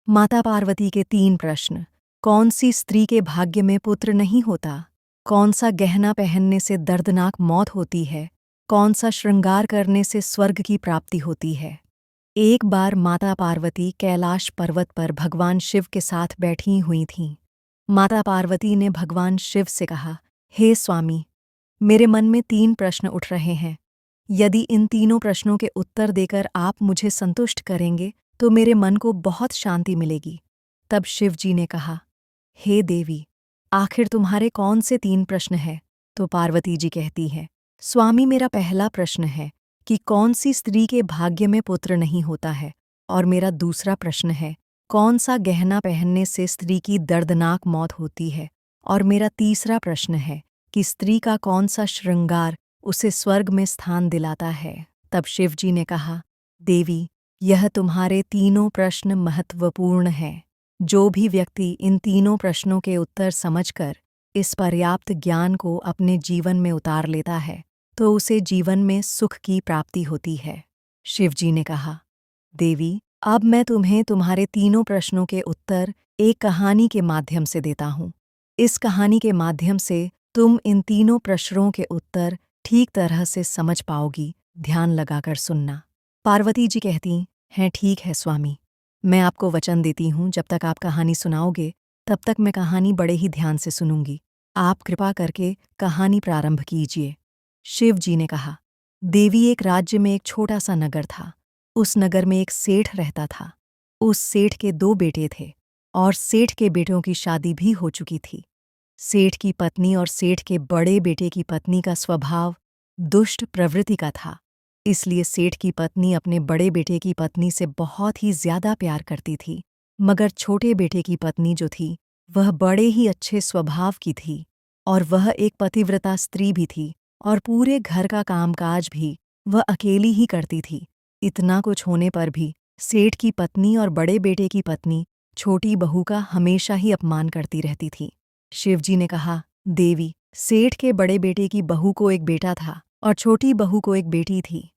माता पार्वती के 3 प्रश्न। कौन सी स्त्री के भाग्य में पुत्र नहीं होता? कौन सा गहना पहनने से दर्दनाक मौत होती है? कौन सा श्रृंगार करने से स्वर्ग की प्राप्ति होती है? एक बार माता पार्वती कैलाश पर्वत पर भगवान शिव के साथ बैठी हुई थीं। माता पार्वती ने भगवान शिव से कहा, हे स्वामी, मेरे मन में 3 प्रश्न उठ रहे हैं। यदि इन तीनों प्रश्नों के उत्तर देकर आप मुझे संतुष्ट करेंगे तो मेरे मन को बहुत शांति मिलेगी। तब शिव जी ने कहा, हे देवी, आखिर तुम्हारे कौन से 3 प्रश्न हैं? तो पार्वती जी कहती हैं, स्वामी, मेरा पहला प्रश्न है कि कौन सी स्त्री के भाग्य में पुत्र नहीं होता है, और मेरा दूसरा प्रश्न है, कौन सा गहना पहनने से स्त्री की दर्दनाक मौत होती है, और मेरा तीसरा प्रश्न है कि स्त्री का कौन सा श्रृंगार उसे स्वर्ग में स्थान दिलाता है। तब शिव जी ने कहा, देवी, यह तुम्हारे तीनों प्रश्न महत्वपूर्ण हैं। जो भी व्यक्ति इन तीनों प्रश्नों के उत्तर समझकर इस पर्याप्त ज्ञान को अपने जीवन में उतार लेता है तो उसे जीवन में सुख की प्राप्ति होती है। शिव जी ने कहा, देवी, अब मैं तुम्हें तुम्हारे तीनों प्रश्नों के उत्तर एक कहानी के माध्यम से देता हूँ। इस कहानी के माध्यम से तुम इन तीनों प्रश्नों के उत्तर ठीक तरह से समझ पाओगी। ध्यान लगाकर सुनना। पार्वती जी कहती हैं, ठीक है स्वामी, मैं आपको वचन देती हूँ, जब तक आप कहानी सुनाओगे तब तक मैं कहानी बड़े ही ध्यान से सुनूंगी। आप कृपा करके कहानी प्रारंभ कीजिए। शिव जी ने कहा, देवी, एक राज्य में एक छोटा सा नगर था। उस नगर में एक सेठ रहता था। उस सेठ के 2 बेटे थे और सेठ के बेटों की शादी भी हो चुकी थी। सेठ की पत्नी और सेठ के बड़े बेटे की पत्नी का स्वभाव दुष्ट प्रवृत्ति का था। इसलिए सेठ की पत्नी अपने बड़े बेटे की पत्नी से बहुत ही ज्यादा प्यार करती थी, मगर छोटे बेटे की पत्नी जो थी वह बड़े ही अच्छे स्वभाव की थी, और वह एक पतिव्रता स्त्री भी थी, और पूरे घर का कामकाज भी वह अकेली ही करती थी। इतना कुछ होने पर भी सेठ की पत्नी और बड़े बेटे की पत्नी छोटी बहू का हमेशा ही अपमान करती रहती थी। शिवजी ने कहा, देवी, सेठ के बड़े बेटे की बहू को एक बेटा था और छोटी बहू को एक बेटी थी।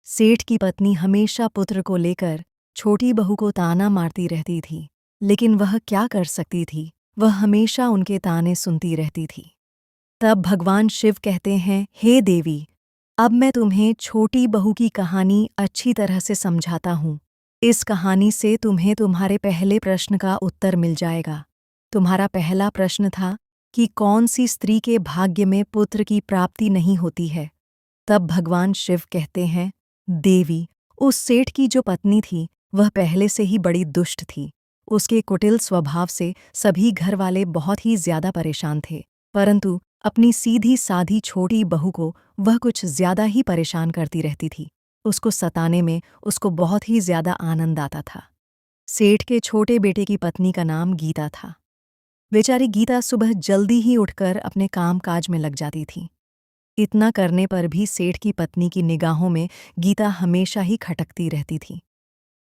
सेठ की पत्नी हमेशा पुत्र को लेकर छोटी बहू को ताना मारती रहती थी, लेकिन वह क्या कर सकती थी, वह हमेशा उनके ताने सुनती रहती थी। तब भगवान शिव कहते हैं, हे देवी, अब मैं तुम्हें छोटी बहू की कहानी अच्छी तरह से समझाता हूँ। इस कहानी से तुम्हें तुम्हारे पहले प्रश्न का उत्तर मिल जाएगा। तुम्हारा पहला प्रश्न था कि कौन सी स्त्री के भाग्य में पुत्र की प्राप्ति नहीं होती है। तब भगवान शिव कहते हैं, देवी, उस सेठ की जो पत्नी थी वह पहले से ही बड़ी दुष्ट थी। उसके कुटिल स्वभाव से सभी घर वाले बहुत ही ज्यादा परेशान थे, परंतु अपनी सीधी साधी छोटी बहू को वह कुछ ज्यादा ही परेशान करती रहती थी। उसको सताने में उसको बहुत ही ज्यादा आनंद आता था। सेठ के छोटे बेटे की पत्नी का नाम गीता था। बेचारी गीता सुबह जल्दी ही उठकर अपने काम काज में लग जाती थी। इतना करने पर भी सेठ की पत्नी की निगाहों में गीता हमेशा ही खटकती रहती थी।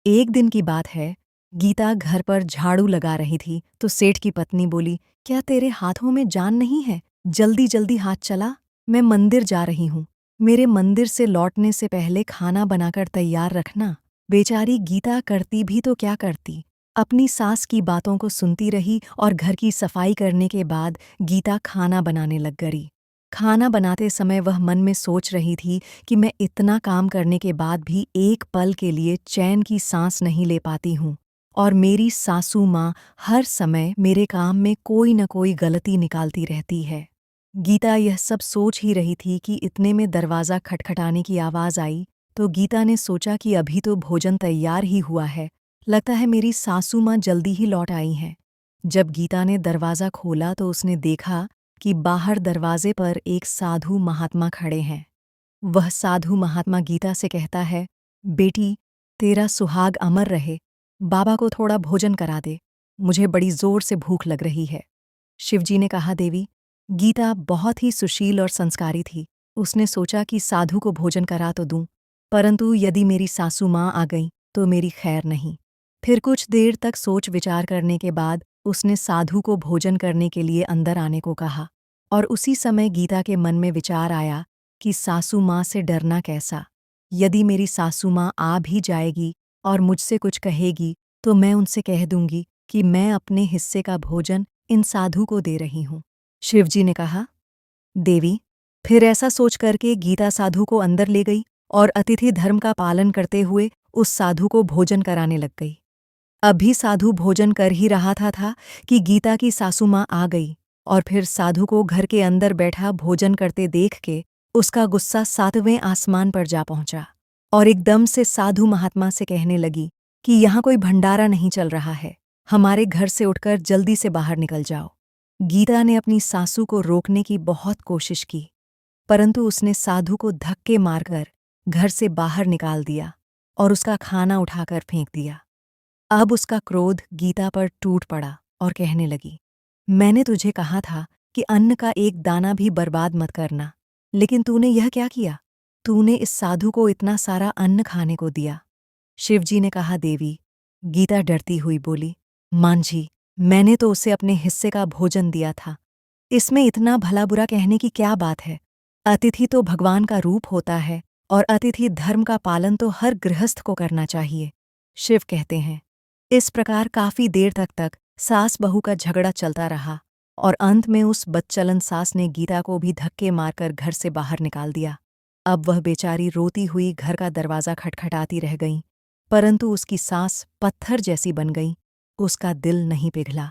एक दिन की बात है, गीता घर पर झाड़ू लगा रही थी तो सेठ की पत्नी बोली, क्या तेरे हाथों में जान नहीं है? जल्दी जल्दी हाथ चला, मैं मंदिर जा रही हूँ। मेरे मंदिर से लौटने से पहले खाना बनाकर तैयार रखना। बेचारी गीता करती भी तो क्या करती, अपनी सास की बातों को सुनती रही और घर की सफाई करने के बाद गीता खाना बनाने लग गई। खाना बनाते समय वह मन में सोच रही थी कि मैं इतना काम करने के बाद भी एक पल के लिए चैन की सांस नहीं ले पाती हूँ, और मेरी सासू माँ हर समय मेरे काम में कोई न कोई गलती निकालती रहती है। गीता यह सब सोच ही रही थी कि इतने में दरवाज़ा खटखटाने की आवाज़ आई। तो गीता ने सोचा कि अभी तो भोजन तैयार ही हुआ है, लगता है मेरी सासू माँ जल्दी ही लौट आई हैं। जब गीता ने दरवाज़ा खोला तो उसने देखा कि बाहर दरवाजे पर एक साधु महात्मा खड़े हैं। वह साधु महात्मा गीता से कहता है, बेटी, तेरा सुहाग अमर रहे, बाबा को थोड़ा भोजन करा दे, मुझे बड़ी जोर से भूख लग रही है। शिवजी ने कहा, देवी, गीता बहुत ही सुशील और संस्कारी थी। उसने सोचा कि साधु को भोजन करा तो दूं, परंतु यदि मेरी सासू माँ आ गई तो मेरी खैर नहीं। फिर कुछ देर तक सोच विचार करने के बाद उसने साधु को भोजन करने के लिए अंदर आने को कहा, और उसी समय गीता के मन में विचार आया कि सासू माँ से डरना कैसा। यदि मेरी सासू माँ आ भी जाएगी और मुझसे कुछ कहेगी तो मैं उनसे कह दूंगी कि मैं अपने हिस्से का भोजन इन साधु को दे रही हूँ। शिवजी ने कहा, देवी। फिर ऐसा सोच करके गीता साधु को अंदर ले गई और अतिथि धर्म का पालन करते हुए उस साधु को भोजन कराने लग गई। अभी साधु भोजन कर ही रहा था कि गीता की सासू माँ आ गई और फिर साधु को घर के अंदर बैठा भोजन करते देख के उसका गुस्सा 7वें आसमान पर जा पहुंचा और एकदम से साधु महात्मा से कहने लगी कि यहाँ कोई भंडारा नहीं चल रहा है, हमारे घर से उठकर जल्दी से बाहर निकल जाओ। गीता ने अपनी सासू को रोकने की बहुत कोशिश की, परंतु उसने साधु को धक्के मारकर घर से बाहर निकाल दिया और उसका खाना उठाकर फेंक दिया। अब उसका क्रोध गीता पर टूट पड़ा और कहने लगी, मैंने तुझे कहा था कि अन्न का एक दाना भी बर्बाद मत करना, लेकिन तूने यह क्या किया? तूने इस साधु को इतना सारा अन्न खाने को दिया। शिवजी ने कहा, देवी। गीता डरती हुई बोली, मांझी, मैंने तो उसे अपने हिस्से का भोजन दिया था, इसमें इतना भला बुरा कहने की क्या बात है? अतिथि तो भगवान का रूप होता है और अतिथि धर्म का पालन तो हर गृहस्थ को करना चाहिए। शिव कहते हैं, इस प्रकार काफी देर तक सास बहू का झगड़ा चलता रहा और अंत में उस बदचलन सास ने गीता को भी धक्के मारकर घर से बाहर निकाल दिया। अब वह बेचारी रोती हुई घर का दरवाज़ा खटखटाती रह गई, परंतु उसकी सांस पत्थर जैसी बन गई, उसका दिल नहीं पिघला।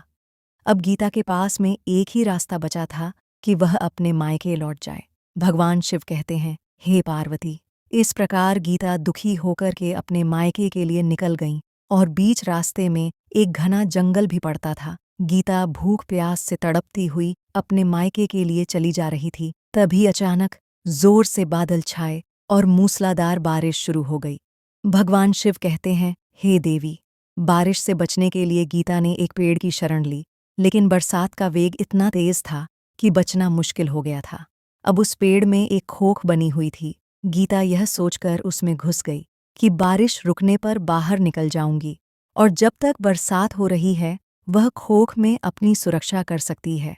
अब गीता के पास में एक ही रास्ता बचा था कि वह अपने मायके लौट जाए। भगवान शिव कहते हैं, हे पार्वती। इस प्रकार गीता दुखी होकर के अपने मायके के लिए निकल गईं और बीच रास्ते में एक घना जंगल भी पड़ता था। गीता भूख प्यास से तड़पती हुई अपने मायके के लिए चली जा रही थी, तभी अचानक जोर से बादल छाए और मूसलाधार बारिश शुरू हो गई। भगवान शिव कहते हैं, हे देवी। बारिश से बचने के लिए गीता ने एक पेड़ की शरण ली, लेकिन बरसात का वेग इतना तेज था कि बचना मुश्किल हो गया था। अब उस पेड़ में एक खोख बनी हुई थी। गीता यह सोचकर उसमें घुस गई कि बारिश रुकने पर बाहर निकल जाऊंगी और जब तक बरसात हो रही है वह खोख में अपनी सुरक्षा कर सकती है।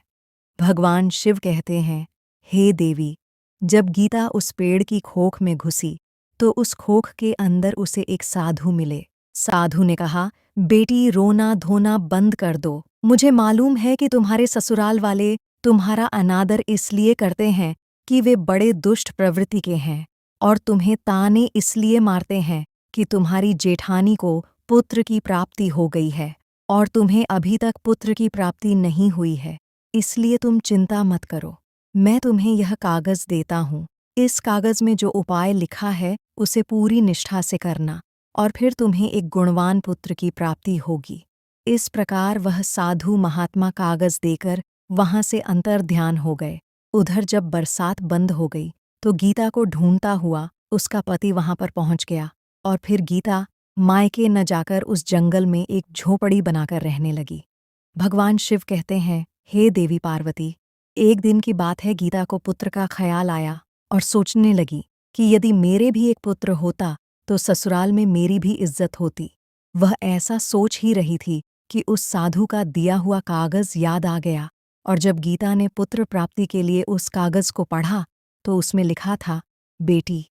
भगवान शिव कहते हैं, हे देवी। जब गीता उस पेड़ की खोख में घुसी तो उस खोख के अंदर उसे एक साधु मिले। साधु ने कहा, बेटी रोना धोना बंद कर दो। मुझे मालूम है कि तुम्हारे ससुराल वाले तुम्हारा अनादर इसलिए करते हैं कि वे बड़े दुष्ट प्रवृत्ति के हैं और तुम्हें ताने इसलिए मारते हैं कि तुम्हारी जेठानी को पुत्र की प्राप्ति हो गई है और तुम्हें अभी तक पुत्र की प्राप्ति नहीं हुई है, इसलिए तुम चिंता मत करो। मैं तुम्हें यह कागज देता हूँ। इस कागज में जो उपाय लिखा है उसे पूरी निष्ठा से करना और फिर तुम्हें एक गुणवान पुत्र की प्राप्ति होगी। इस प्रकार वह साधु महात्मा कागज देकर वहां से अंतर्ध्यान हो गए। उधर जब बरसात बंद हो गई तो गीता को ढूंढता हुआ उसका पति वहां पर पहुंच गया और फिर गीता मायके न जाकर उस जंगल में एक झोपड़ी बनाकर रहने लगी। भगवान शिव कहते हैं, हे देवी पार्वती। एक दिन की बात है, गीता को पुत्र का ख्याल आया और सोचने लगी कि यदि मेरे भी एक पुत्र होता तो ससुराल में मेरी भी इज्जत होती। वह ऐसा सोच ही रही थी कि उस साधु का दिया हुआ कागज याद आ गया और जब गीता ने पुत्र प्राप्ति के लिए उस कागज को पढ़ा तो उसमें लिखा था, बेटी,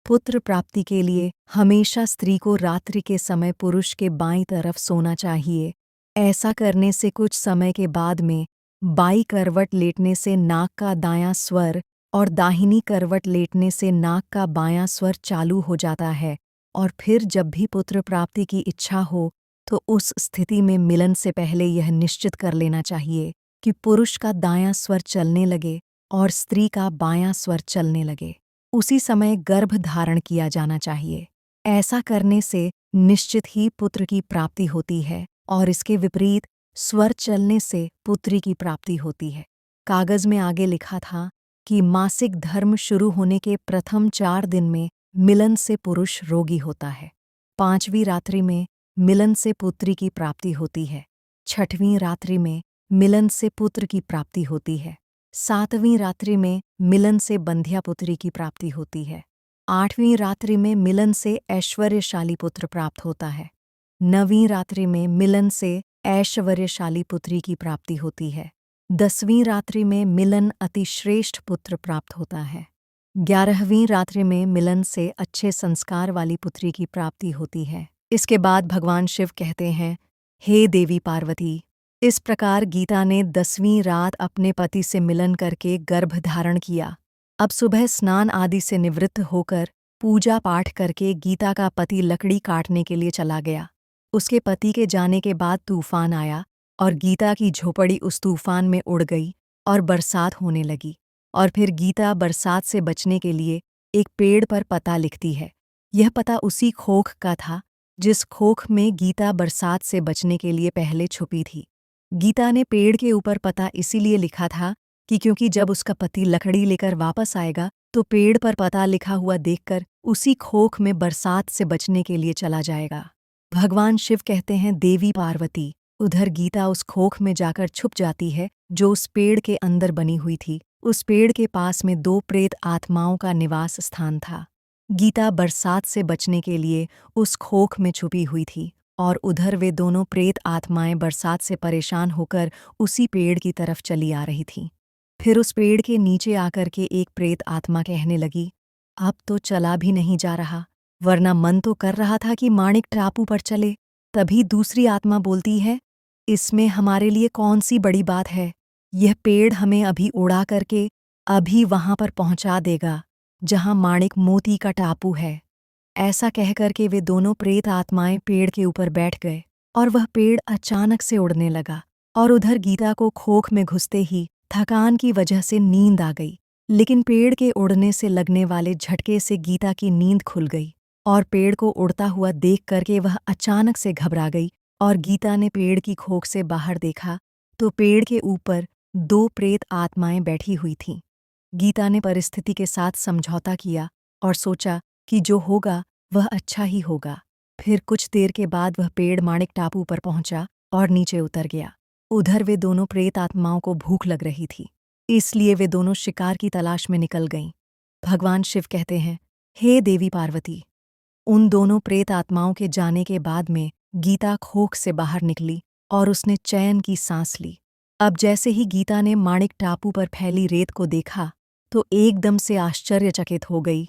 पुत्र प्राप्ति के लिए हमेशा स्त्री को रात्रि के समय पुरुष के बाईं तरफ सोना चाहिए। ऐसा करने से कुछ समय के बाद में बाई करवट लेटने से नाक का दायां स्वर और दाहिनी करवट लेटने से नाक का बायां स्वर चालू हो जाता है और फिर जब भी पुत्र प्राप्ति की इच्छा हो तो उस स्थिति में मिलन से पहले यह निश्चित कर लेना चाहिए कि पुरुष का दायां स्वर चलने लगे और स्त्री का बायां स्वर चलने लगे। उसी समय गर्भ धारण किया जाना चाहिए। ऐसा करने से निश्चित ही पुत्र की प्राप्ति होती है और इसके विपरीत स्वर चलने से पुत्री की प्राप्ति होती है। कागज में आगे लिखा था कि मासिक धर्म शुरू होने के प्रथम 4 दिन में मिलन से पुरुष रोगी होता है। 5वीं रात्रि में मिलन से पुत्री की प्राप्ति होती है। 6वीं रात्रि में मिलन से पुत्र की प्राप्ति होती है। 7वीं रात्रि में मिलन से बंध्या पुत्री की प्राप्ति होती है। 8वीं रात्रि में मिलन से ऐश्वर्यशाली पुत्र प्राप्त होता है। 9वीं रात्रि में मिलन से ऐश्वर्यशाली पुत्री की प्राप्ति होती है। 10वीं रात्रि में मिलन अतिश्रेष्ठ पुत्र प्राप्त होता है। 11वीं रात्रि में मिलन से अच्छे संस्कार वाली पुत्री की प्राप्ति होती है। इसके बाद भगवान शिव कहते हैं, हे देवी पार्वती। इस प्रकार गीता ने 10वीं रात अपने पति से मिलन करके गर्भ धारण किया। अब सुबह स्नान आदि से निवृत्त होकर पूजा पाठ करके गीता का पति लकड़ी काटने के लिए चला गया। उसके पति के जाने के बाद तूफान आया और गीता की झोपड़ी उस तूफान में उड़ गई और बरसात होने लगी। और फिर गीता बरसात से बचने के लिए एक पेड़ पर पता लिखती है। यह पता उसी खोख का था जिस खोख में गीता बरसात से बचने के लिए पहले छुपी थी। गीता ने पेड़ के ऊपर पता इसीलिए लिखा था कि क्योंकि जब उसका पति लकड़ी लेकर वापस आएगा तो पेड़ पर पता लिखा हुआ देखकर उसी खोख में बरसात से बचने के लिए चला जाएगा। भगवान शिव कहते हैं, देवी पार्वती। उधर गीता उस खोख में जाकर छुप जाती है जो उस पेड़ के अंदर बनी हुई थी। उस पेड़ के पास में 2 प्रेत आत्माओं का निवास स्थान था। गीता बरसात से बचने के लिए उस खोख में छुपी हुई थी और उधर वे दोनों प्रेत आत्माएं बरसात से परेशान होकर उसी पेड़ की तरफ चली आ रही थीं। फिर उस पेड़ के नीचे आकर के एक प्रेत आत्मा कहने लगी, अब तो चला भी नहीं जा रहा, वरना मन तो कर रहा था कि माणिक टापू पर चले। तभी दूसरी आत्मा बोलती है, इसमें हमारे लिए कौन सी बड़ी बात है, यह पेड़ हमें अभी उड़ा करके अभी वहां पर पहुंचा देगा जहां माणिक मोती का टापू है। ऐसा कहकर के वे दोनों प्रेत आत्माएं पेड़ के ऊपर बैठ गए और वह पेड़ अचानक से उड़ने लगा। और उधर गीता को खोख में घुसते ही थकान की वजह से नींद आ गई, लेकिन पेड़ के उड़ने से लगने वाले झटके से गीता की नींद खुल गई और पेड़ को उड़ता हुआ देख करके वह अचानक से घबरा गई। और गीता ने पेड़ की खोख से बाहर देखा तो पेड़ के ऊपर 2 प्रेत आत्माएं बैठी हुई थीं। गीता ने परिस्थिति के साथ समझौता किया और सोचा कि जो होगा वह अच्छा ही होगा। फिर कुछ देर के बाद वह पेड़ माणिक टापू पर पहुंचा और नीचे उतर गया। उधर वे दोनों प्रेत आत्माओं को भूख लग रही थी, इसलिए वे दोनों शिकार की तलाश में निकल गईं। भगवान शिव कहते हैं, हे देवी पार्वती। उन दोनों प्रेत आत्माओं के जाने के बाद में गीता खोख से बाहर निकली और उसने चैन की सांस ली। अब जैसे ही गीता ने माणिक टापू पर फैली रेत को देखा तो एकदम से आश्चर्यचकित हो गई।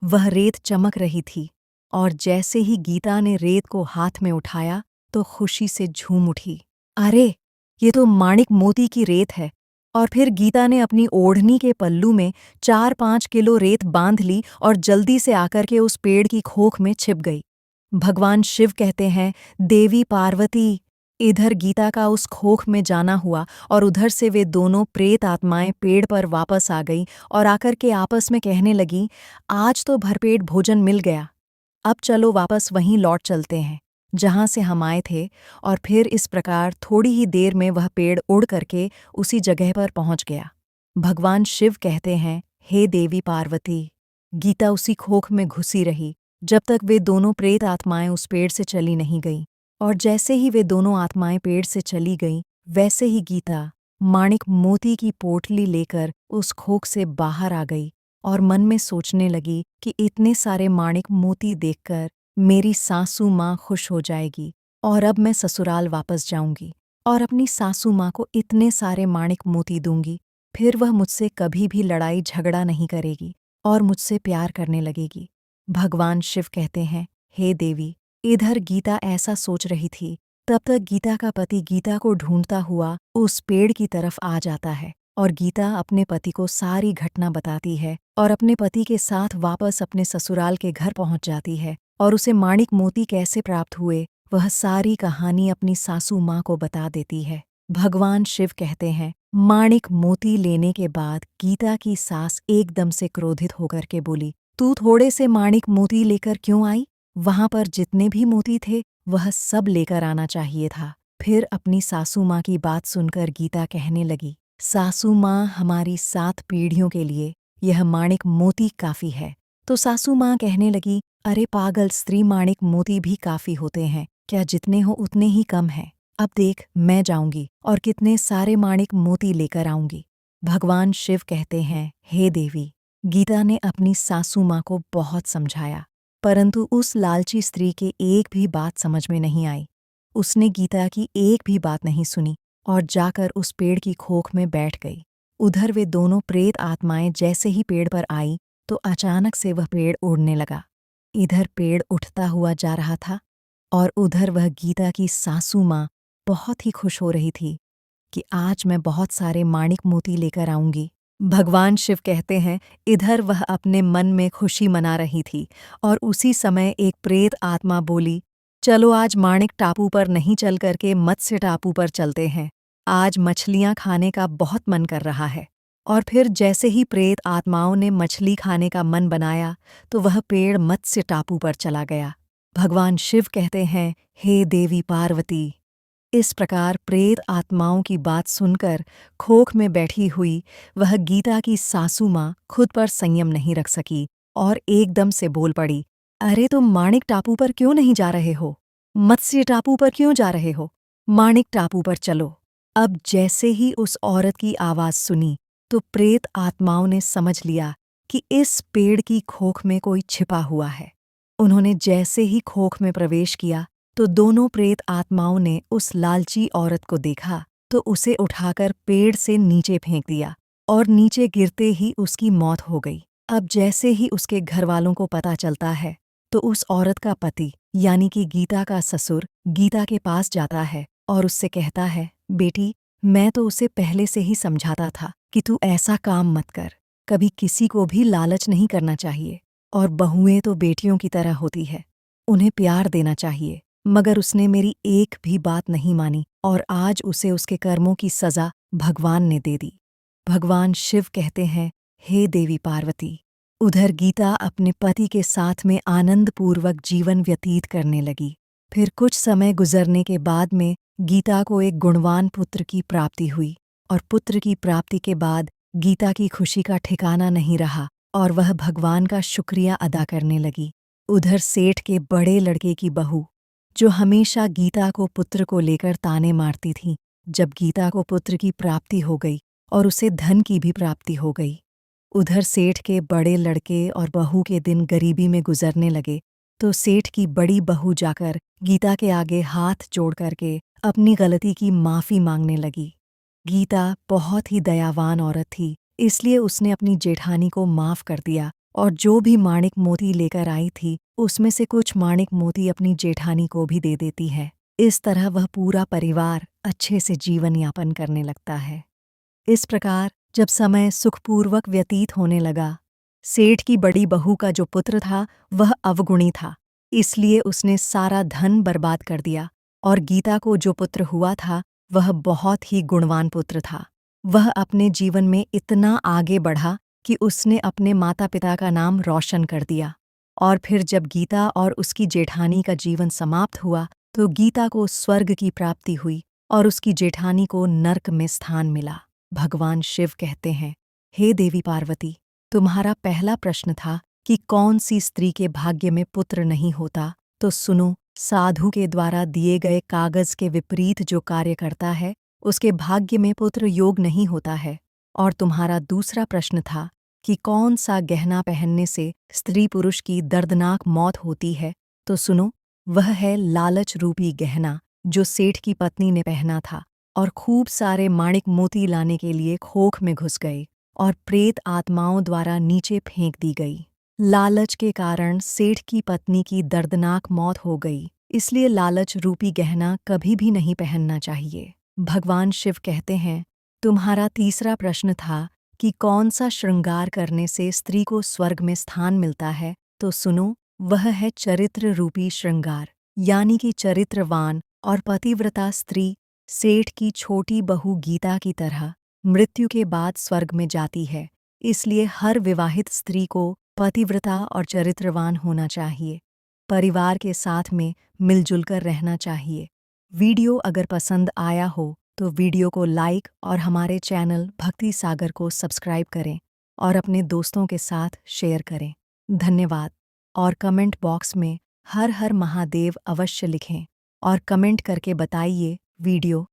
वह रेत चमक रही थी और जैसे ही गीता ने रेत को हाथ में उठाया तो खुशी से झूम उठी। अरे, ये तो माणिक मोती की रेत है। और फिर गीता ने अपनी ओढ़नी के पल्लू में 4-5 किलो रेत बांध ली और जल्दी से आकर के उस पेड़ की खोख में छिप गई। भगवान शिव कहते हैं, देवी पार्वती। इधर गीता का उस खोख में जाना हुआ और उधर से वे दोनों प्रेत आत्माएं पेड़ पर वापस आ गईं और आकर के आपस में कहने लगीं, आज तो भरपेट भोजन मिल गया, अब चलो वापस वहीं लौट चलते हैं जहां से हम आए थे। और फिर इस प्रकार थोड़ी ही देर में वह पेड़ उड़ करके उसी जगह पर पहुंच गया। भगवान शिव कहते हैं, हे देवी पार्वती। गीता उसी खोख में घुसी रही जब तक वे दोनों प्रेत आत्माएं उस पेड़ से चली नहीं गईं। और जैसे ही वे दोनों आत्माएं पेड़ से चली गईं, वैसे ही गीता माणिक मोती की पोटली लेकर उस खोख से बाहर आ गई और मन में सोचने लगी कि इतने सारे माणिक मोती देखकर मेरी सासू माँ खुश हो जाएगी और अब मैं ससुराल वापस जाऊंगी और अपनी सासू माँ को इतने सारे माणिक मोती दूंगी। फिर वह मुझसे कभी भी लड़ाई झगड़ा नहीं करेगी और मुझसे प्यार करने लगेगी। भगवान शिव कहते हैं, हे देवी। इधर गीता ऐसा सोच रही थी, तब तक गीता का पति गीता को ढूंढता हुआ उस पेड़ की तरफ आ जाता है और गीता अपने पति को सारी घटना बताती है और अपने पति के साथ वापस अपने ससुराल के घर पहुंच जाती है और उसे माणिक मोती कैसे प्राप्त हुए वह सारी कहानी अपनी सासू माँ को बता देती है। भगवान शिव कहते हैं, माणिक मोती लेने के बाद गीता की सास एकदम से क्रोधित होकर के बोली, तू थोड़े से माणिक मोती लेकर क्यों आई? वहां पर जितने भी मोती थे वह सब लेकर आना चाहिए था। फिर अपनी सासू माँ की बात सुनकर गीता कहने लगी, सासू माँ, हमारी 7 पीढ़ियों के लिए यह माणिक मोती काफी है। तो सासू माँ कहने लगी, अरे पागल स्त्री, माणिक मोती भी काफी होते हैं, क्या जितने हो उतने ही कम है। अब देख, मैं जाऊंगी और कितने सारे माणिक मोती लेकर आऊंगी। भगवान शिव कहते हैं, हे देवी। गीता ने अपनी सासू माँ को बहुत समझाया, परंतु उस लालची स्त्री के एक भी बात समझ में नहीं आई। उसने गीता की एक भी बात नहीं सुनी और जाकर उस पेड़ की खोख में बैठ गई। उधर वे दोनों प्रेत आत्माएं जैसे ही पेड़ पर आई तो अचानक से वह पेड़ उड़ने लगा। इधर पेड़ उठता हुआ जा रहा था और उधर वह गीता की सासू माँ बहुत ही खुश हो रही थी कि आज मैं बहुत सारे माणिक मोती लेकर आऊंगी। भगवान शिव कहते हैं, इधर वह अपने मन में खुशी मना रही थी और उसी समय एक प्रेत आत्मा बोली, चलो आज माणिक टापू पर नहीं चल करके मत्स्य टापू पर चलते हैं। आज मछलियां खाने का बहुत मन कर रहा है। और फिर जैसे ही प्रेत आत्माओं ने मछली खाने का मन बनाया तो वह पेड़ मत्स्य टापू पर चला गया। भगवान शिव कहते हैं, हे देवी पार्वती। इस प्रकार प्रेत आत्माओं की बात सुनकर खोख में बैठी हुई वह गीता की सासू माँ खुद पर संयम नहीं रख सकी और एकदम से बोल पड़ी, अरे तुम माणिक टापू पर क्यों नहीं जा रहे हो? मत्स्य टापू पर क्यों जा रहे हो? माणिक टापू पर चलो। अब जैसे ही उस औरत की आवाज सुनी तो प्रेत आत्माओं ने समझ लिया कि इस पेड़ की खोख में कोई छिपा हुआ है। उन्होंने जैसे ही खोख में प्रवेश किया तो दोनों प्रेत आत्माओं ने उस लालची औरत को देखा तो उसे उठाकर पेड़ से नीचे फेंक दिया और नीचे गिरते ही उसकी मौत हो गई। अब जैसे ही उसके घरवालों को पता चलता है तो उस औरत का पति यानी कि गीता का ससुर गीता के पास जाता है और उससे कहता है, बेटी, मैं तो उसे पहले से ही समझाता था कि तू ऐसा काम मत कर। कभी किसी को भी लालच नहीं करना चाहिए और बहुएं तो बेटियों की तरह होती है, उन्हें प्यार देना चाहिए। मगर उसने मेरी एक भी बात नहीं मानी और आज उसे उसके कर्मों की सजा भगवान ने दे दी। भगवान शिव कहते हैं, हे देवी पार्वती। उधर गीता अपने पति के साथ में आनंदपूर्वक जीवन व्यतीत करने लगी। फिर कुछ समय गुजरने के बाद में गीता को एक गुणवान पुत्र की प्राप्ति हुई और पुत्र की प्राप्ति के बाद गीता की खुशी का ठिकाना नहीं रहा और वह भगवान का शुक्रिया अदा करने लगी। उधर सेठ के बड़े लड़के की बहू, जो हमेशा गीता को पुत्र को लेकर ताने मारती थी, जब गीता को पुत्र की प्राप्ति हो गई और उसे धन की भी प्राप्ति हो गई। उधर सेठ के बड़े लड़के और बहू के दिन गरीबी में गुजरने लगे तो सेठ की बड़ी बहू जाकर गीता के आगे हाथ जोड़ करके अपनी गलती की माफ़ी मांगने लगी। गीता बहुत ही दयावान औरत थी, इसलिए उसने अपनी जेठानी को माफ़ कर दिया और जो भी माणिक मोती लेकर आई थी उसमें से कुछ माणिक मोती अपनी जेठानी को भी दे देती है। इस तरह वह पूरा परिवार अच्छे से जीवन यापन करने लगता है। इस प्रकार जब समय सुखपूर्वक व्यतीत होने लगा, सेठ की बड़ी बहू का जो पुत्र था वह अवगुणी था, इसलिए उसने सारा धन बर्बाद कर दिया और गीता को जो पुत्र हुआ था वह बहुत ही गुणवान पुत्र था। वह अपने जीवन में इतना आगे बढ़ा कि उसने अपने माता पिता का नाम रोशन कर दिया। और फिर जब गीता और उसकी जेठानी का जीवन समाप्त हुआ तो गीता को स्वर्ग की प्राप्ति हुई और उसकी जेठानी को नर्क में स्थान मिला। भगवान शिव कहते हैं, हे देवी पार्वती, तुम्हारा पहला प्रश्न था कि कौन सी स्त्री के भाग्य में पुत्र नहीं होता, तो सुनो, साधु के द्वारा दिए गए कागज के विपरीत जो कार्य करता है उसके भाग्य में पुत्र योग नहीं होता है। और तुम्हारा दूसरा प्रश्न था कि कौन सा गहना पहनने से स्त्री पुरुष की दर्दनाक मौत होती है, तो सुनो, वह है लालच रूपी गहना जो सेठ की पत्नी ने पहना था और खूब सारे माणिक मोती लाने के लिए खोख में घुस गई और प्रेत आत्माओं द्वारा नीचे फेंक दी गई। लालच के कारण सेठ की पत्नी की दर्दनाक मौत हो गई, इसलिए लालच रूपी गहना कभी भी नहीं पहनना चाहिए। भगवान शिव कहते हैं, तुम्हारा तीसरा प्रश्न था कि कौन सा श्रृंगार करने से स्त्री को स्वर्ग में स्थान मिलता है, तो सुनो, वह है चरित्र रूपी श्रृंगार, यानी कि चरित्रवान और पतिव्रता स्त्री सेठ की छोटी बहू गीता की तरह मृत्यु के बाद स्वर्ग में जाती है। इसलिए हर विवाहित स्त्री को पतिव्रता और चरित्रवान होना चाहिए, परिवार के साथ में मिलजुल कर रहना चाहिए। वीडियो अगर पसंद आया हो तो वीडियो को लाइक और हमारे चैनल भक्ति सागर को सब्सक्राइब करें और अपने दोस्तों के साथ शेयर करें। धन्यवाद। और कमेंट बॉक्स में हर हर महादेव अवश्य लिखें और कमेंट करके बताइए वीडियो